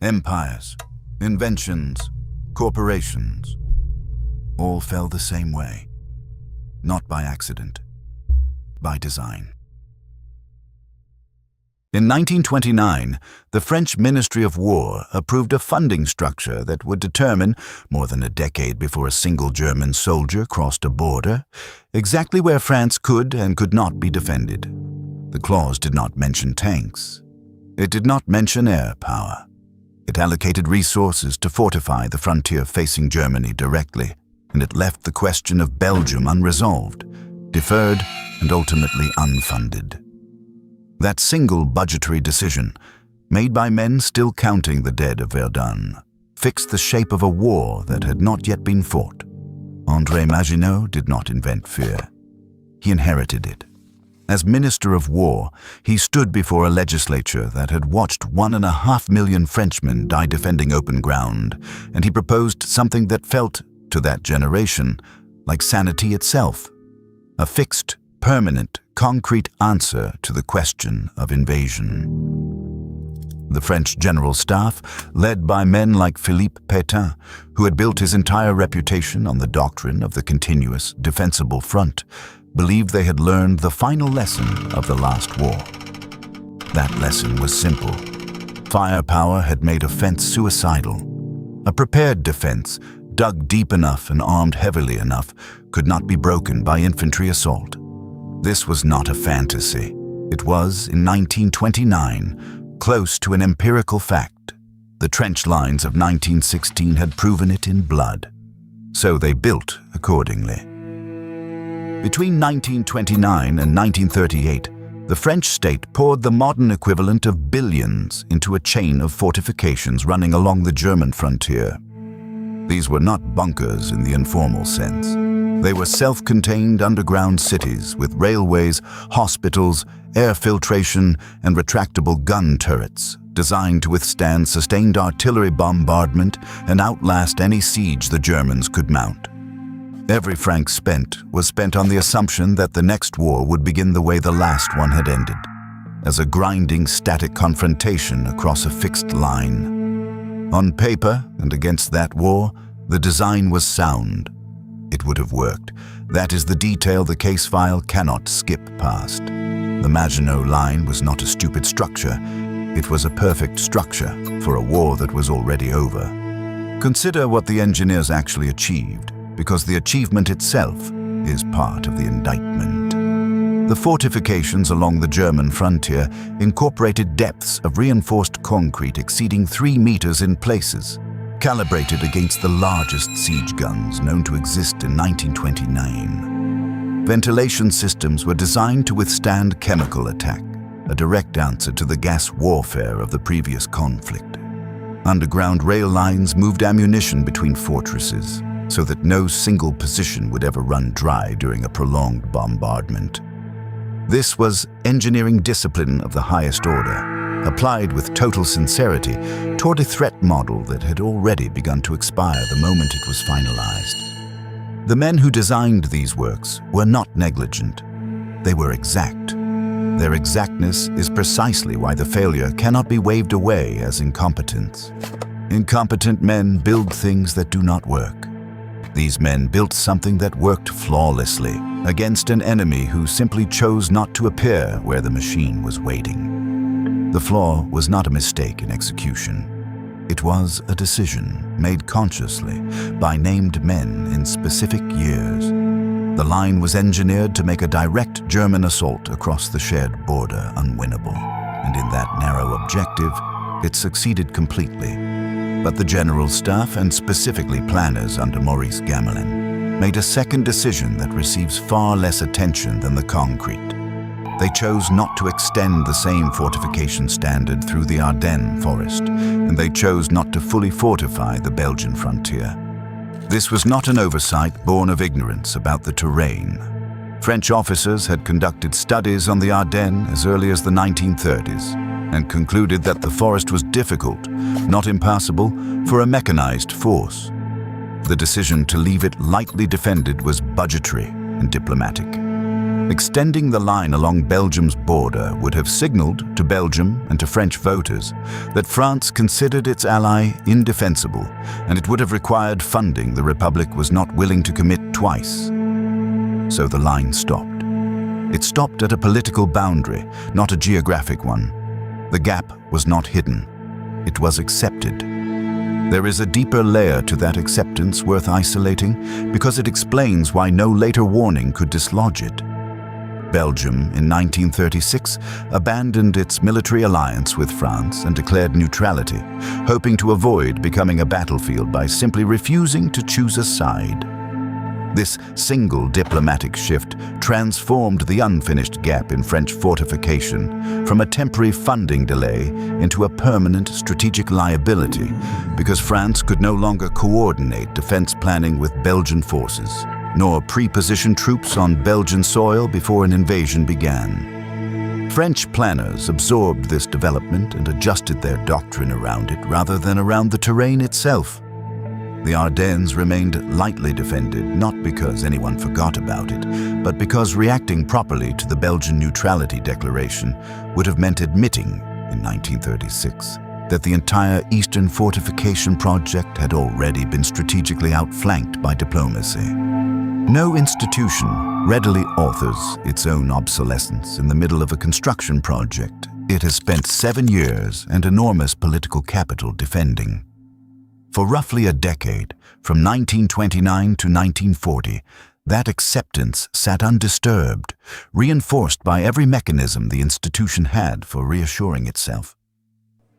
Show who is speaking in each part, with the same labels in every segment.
Speaker 1: Empires, inventions, corporations, all fell the same way. Not by accident, by design. In 1929, the French Ministry of War approved a funding structure that would determine, more than a decade before a single German soldier crossed a border, exactly where France could and could not be defended. The clause did not mention tanks. It did not mention air power. It allocated resources to fortify the frontier facing Germany directly, and it left the question of Belgium unresolved, deferred, and ultimately unfunded. That single budgetary decision, made by men still counting the dead of Verdun, fixed the shape of a war that had not yet been fought. André Maginot did not invent fear. He inherited it. As Minister of War, he stood before a legislature that had watched 1.5 million Frenchmen die defending open ground, and he proposed something that felt, to that generation, like sanity itself. A fixed, permanent, concrete answer to the question of invasion. The French General Staff, led by men like Philippe Petain, who had built his entire reputation on the doctrine of the continuous, defensible front, believed they had learned the final lesson of the last war. That lesson was simple. Firepower had made offense suicidal. A prepared defense, dug deep enough and armed heavily enough, could not be broken by infantry assault. This was not a fantasy. It was, in 1929, close to an empirical fact. The trench lines of 1916 had proven it in blood. So they built accordingly. Between 1929 and 1938, the French state poured the modern equivalent of billions into a chain of fortifications running along the German frontier. These were not bunkers in the informal sense. They were self-contained underground cities with railways, hospitals, air filtration, and retractable gun turrets, designed to withstand sustained artillery bombardment and outlast any siege the Germans could mount. Every franc spent was spent on the assumption that the next war would begin the way the last one had ended, as a grinding, static confrontation across a fixed line. On paper, and against that war, the design was sound. It would have worked. That is the detail the case file cannot skip past. The Maginot Line was not a stupid structure. It was a perfect structure for a war that was already over. Consider what the engineers actually achieved, because the achievement itself is part of the indictment. The fortifications along the German frontier incorporated depths of reinforced concrete exceeding 3 meters in places, calibrated against the largest siege guns known to exist in 1929. Ventilation systems were designed to withstand chemical attack, a direct answer to the gas warfare of the previous conflict. Underground rail lines moved ammunition between fortresses, so that no single position would ever run dry during a prolonged bombardment. This was engineering discipline of the highest order, applied with total sincerity toward a threat model that had already begun to expire the moment it was finalized. The men who designed these works were not negligent. They were exact. Their exactness is precisely why the failure cannot be waved away as incompetence. Incompetent men build things that do not work. These men built something that worked flawlessly against an enemy who simply chose not to appear where the machine was waiting. The flaw was not a mistake in execution. It was a decision made consciously by named men in specific years. The line was engineered to make a direct German assault across the shared border unwinnable, and in that narrow objective, it succeeded completely. But the General Staff, and specifically planners under Maurice Gamelin, made a second decision that receives far less attention than the concrete. They chose not to extend the same fortification standard through the Ardennes forest, and they chose not to fully fortify the Belgian frontier. This was not an oversight born of ignorance about the terrain. French officers had conducted studies on the Ardennes as early as the 1930s and concluded that the forest was difficult, not impassable, for a mechanized force. The decision to leave it lightly defended was budgetary and diplomatic. Extending the line along Belgium's border would have signaled to Belgium and to French voters that France considered its ally indefensible, and it would have required funding the Republic was not willing to commit twice. So the line stopped. It stopped at a political boundary, not a geographic one. The gap was not hidden. It was accepted. There is a deeper layer to that acceptance worth isolating because it explains why no later warning could dislodge it. Belgium, in 1936, abandoned its military alliance with France and declared neutrality, hoping to avoid becoming a battlefield by simply refusing to choose a side. This single diplomatic shift transformed the unfinished gap in French fortification from a temporary funding delay into a permanent strategic liability because France could no longer coordinate defense planning with Belgian forces, nor pre-position troops on Belgian soil before an invasion began. French planners absorbed this development and adjusted their doctrine around it rather than around the terrain itself. The Ardennes remained lightly defended, not because anyone forgot about it, but because reacting properly to the Belgian neutrality declaration would have meant admitting, in 1936, that the entire Eastern fortification project had already been strategically outflanked by diplomacy. No institution readily authors its own obsolescence in the middle of a construction project it has spent 7 years and enormous political capital defending. For roughly a decade, from 1929 to 1940, that acceptance sat undisturbed, reinforced by every mechanism the institution had for reassuring itself.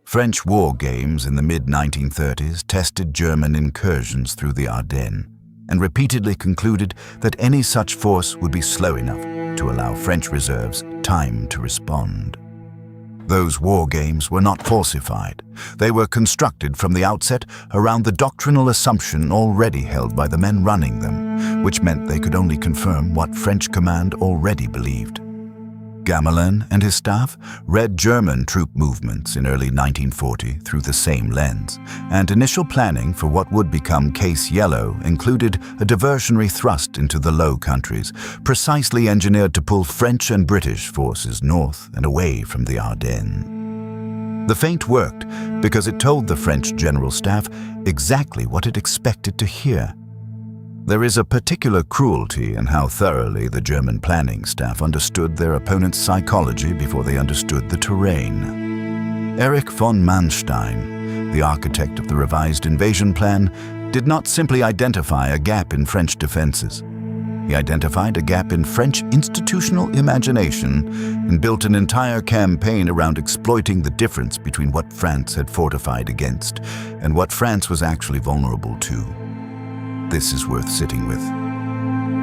Speaker 1: French war games in the mid-1930s tested German incursions through the Ardennes and repeatedly concluded that any such force would be slow enough to allow French reserves time to respond. Those war games were not falsified. They were constructed from the outset around the doctrinal assumption already held by the men running them, which meant they could only confirm what French command already believed. Gamelin and his staff read German troop movements in early 1940 through the same lens, and initial planning for what would become Case Yellow included a diversionary thrust into the Low Countries, precisely engineered to pull French and British forces north and away from the Ardennes. The feint worked because it told the French General Staff exactly what it expected to hear. There is a particular cruelty in how thoroughly the German planning staff understood their opponent's psychology before they understood the terrain. Erich von Manstein, the architect of the revised invasion plan, did not simply identify a gap in French defenses. He identified a gap in French institutional imagination and built an entire campaign around exploiting the difference between what France had fortified against and what France was actually vulnerable to. This is worth sitting with.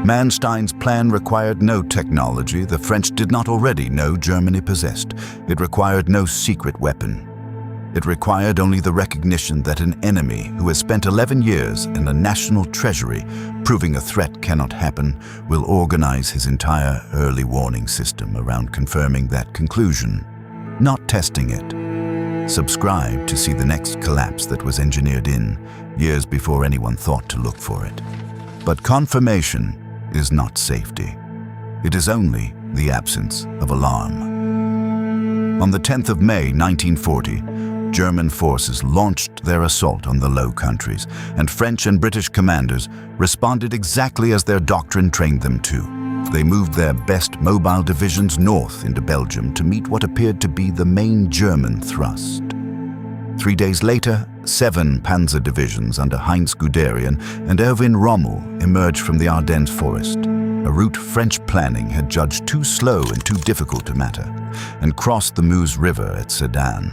Speaker 1: Manstein's plan required no technology the French did not already know Germany possessed. It required no secret weapon. It required only the recognition that an enemy who has spent 11 years in a national treasury proving a threat cannot happen will organize his entire early warning system around confirming that conclusion, not testing it. Subscribe to see the next collapse that was engineered in, years before anyone thought to look for it. But confirmation is not safety. It is only the absence of alarm. On the 10th of May 1940, German forces launched their assault on the Low Countries, and French and British commanders responded exactly as their doctrine trained them to. They moved their best mobile divisions north into Belgium to meet what appeared to be the main German thrust. 3 days later, 7 panzer divisions under Heinz Guderian and Erwin Rommel emerged from the Ardennes forest, a route French planning had judged too slow and too difficult to matter, and crossed the Meuse River at Sedan.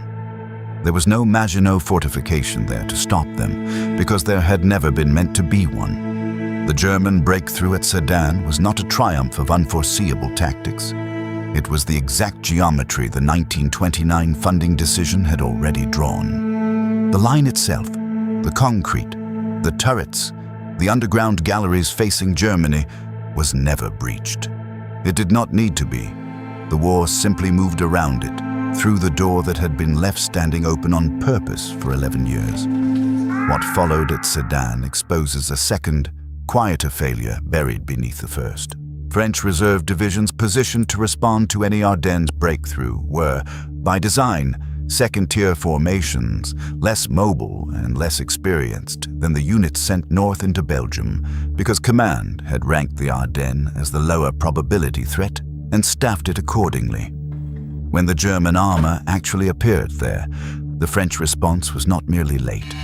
Speaker 1: There was no Maginot fortification there to stop them, because there had never been meant to be one. The German breakthrough at Sedan was not a triumph of unforeseeable tactics. It was the exact geometry the 1929 funding decision had already drawn. The line itself, the concrete, the turrets, the underground galleries facing Germany was never breached. It did not need to be. The war simply moved around it, through the door that had been left standing open on purpose for 11 years. What followed at Sedan exposes a second, quieter failure buried beneath the first. French reserve divisions positioned to respond to any Ardennes breakthrough were, by design, second-tier formations, less mobile and less experienced than the units sent north into Belgium, because command had ranked the Ardennes as the lower probability threat and staffed it accordingly. When the German armor actually appeared there, the French response was not merely late.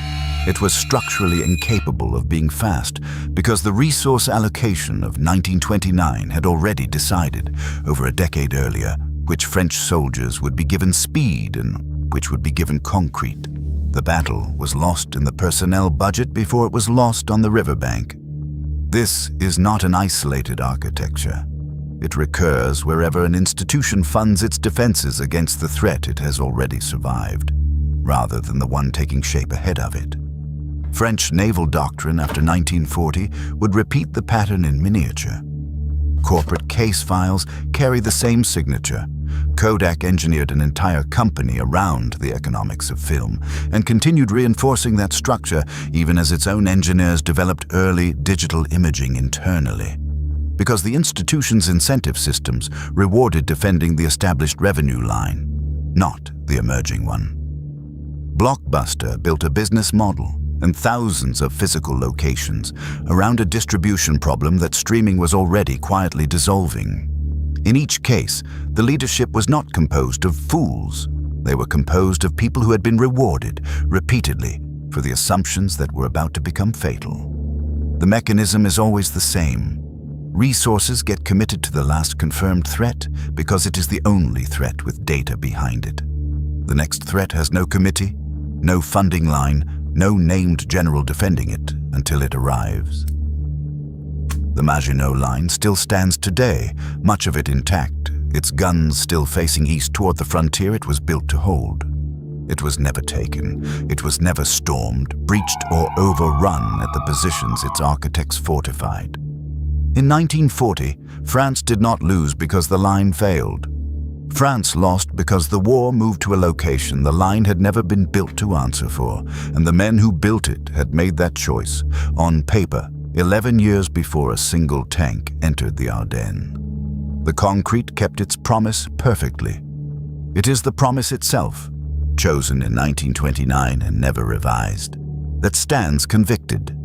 Speaker 1: It was structurally incapable of being fast because the resource allocation of 1929 had already decided, over a decade earlier, which French soldiers would be given speed and which would be given concrete. The battle was lost in the personnel budget before it was lost on the riverbank. This is not an isolated architecture. It recurs wherever an institution funds its defenses against the threat it has already survived, rather than the one taking shape ahead of it. French naval doctrine after 1940 would repeat the pattern in miniature. Corporate case files carry the same signature. Kodak engineered an entire company around the economics of film and continued reinforcing that structure even as its own engineers developed early digital imaging internally. Because the institution's incentive systems rewarded defending the established revenue line, not the emerging one. Blockbuster built a business model and thousands of physical locations around a distribution problem that streaming was already quietly dissolving. In each case, the leadership was not composed of fools. They were composed of people who had been rewarded repeatedly for the assumptions that were about to become fatal. The mechanism is always the same. Resources get committed to the last confirmed threat because it is the only threat with data behind it. The next threat has no committee, no funding line, no named general defending it until it arrives. The Maginot Line still stands today, much of it intact, its guns still facing east toward the frontier it was built to hold. It was never taken, it was never stormed, breached or overrun at the positions its architects fortified. In 1940, France did not lose because the line failed. France lost because the war moved to a location the line had never been built to answer for, and the men who built it had made that choice, on paper, 11 years before a single tank entered the Ardennes. The concrete kept its promise perfectly. It is the promise itself, chosen in 1929 and never revised, that stands convicted.